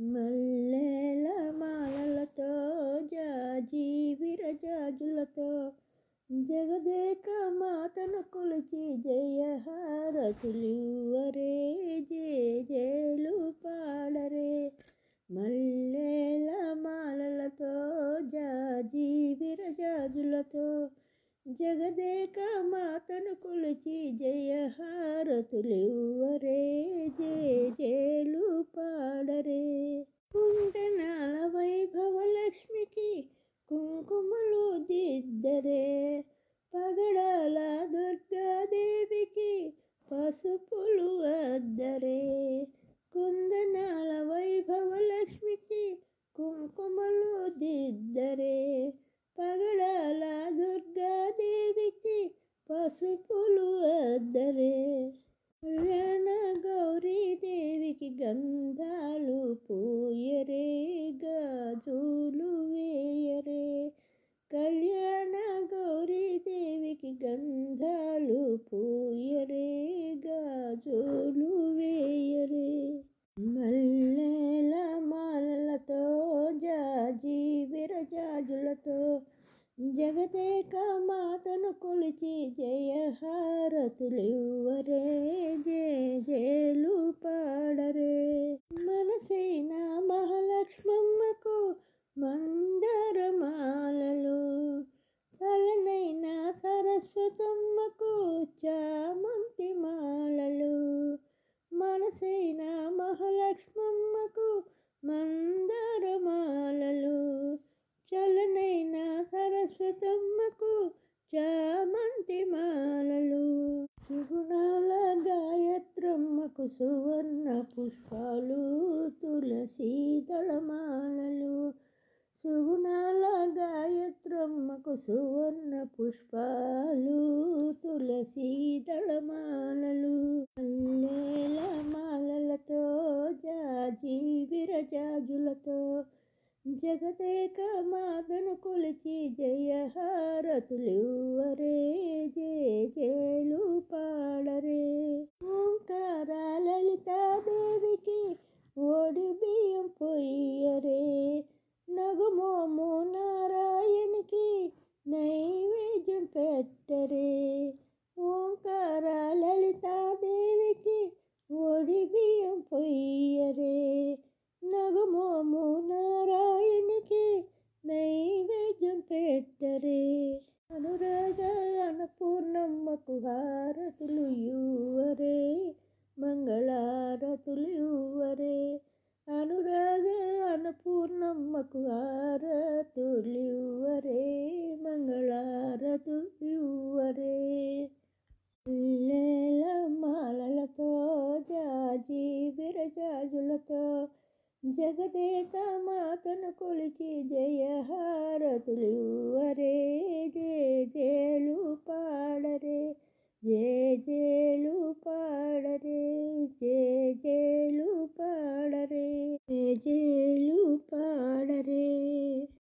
మల్లెల మాలలతో జాజి విరజాజులతో జగదేక మాతను కొలిచి జయహారతులివ్వరే, జేజేలు పాడరే. మల్లెల మాలలతో జాజి విరజాజులతో జగదేక మాతను కొలిచి జయహారతులివ్వరే, జేజేలు పాడరే. కుందనాల వైభవలక్ష్మికి కుంకుమలు దిద్దరే, పగడాల దుర్గాదేవికి పసుపులు అద్దరే. కుందనాల వైభవలక్ష్మికి కుంకుమలు దిద్దరే, పగడాల దుర్గాదేవికి పసుపులు అద్దరే. కళ్యాణ గౌరీదేవికి గంధాలు పూయరే, గాజులు వేయరే. కళ్యాణ గౌరీదేవికి గంధాలు పూయరే, గాజులు వేయరే. మల్లెల మాలలతో జాజి విరజాజులతో జగదేక మాతను కొలిచి జయహారతులివ్వరే, జేజేలు పాడరే. మనసైన మహాలక్ష్మమ్మకు మందారమాలలు, చలనైన సరస్వతమ్మకు చామంతి మాలలు. మనసైన మహాలక్ష్మమ్మకు మందారమాలలు, చలనైన సరస్వతమ్మకు చామంతి మాలలు. సుగుణాల గాయత్రమ్మకు సువర్ణ పుష్పాలు, తులసి దళమాలలు. సుగుణాల గాయత్రమ్మకు సువర్ణ పుష్పాలు, తులసి దళమాలలు. మల్లెల మాలలతో జాజి విరజాజులతో జగదేక మాతను కొలిచి జయహారతులివ్వరే, జేజేలు పాడరే. ఓంకార లలితాదేవికి ఓడి బియ్యం పొయ్యరే, నగుమోము నారాయణికి నైవేద్యం పెట్టరే. ఓంకార లలితాదేవికి ఓడి బియ్యం పొయ్యరే, నగుమోము నారాయణికి నైవేద్యం పెట్టరే. అనురాగ అన్నపూర్ణమ్మకు హారతులు ఇవ్వరే, మంగళారతులు ఇవ్వరే. అనురాగ అన్నపూర్ణమ్మకు హారతులు ఇవ్వరే, మంగళారతులు ఇవ్వరే. మల్లెల మాలలతో జాజి విరజాజులతో జగదేక మాతను కొలిచి జయహారతులివ్వరే, జేజేలు పాడరే, జేజేలు పాడరే, జేజేలు పాడరే, జేజేలు పాడరే.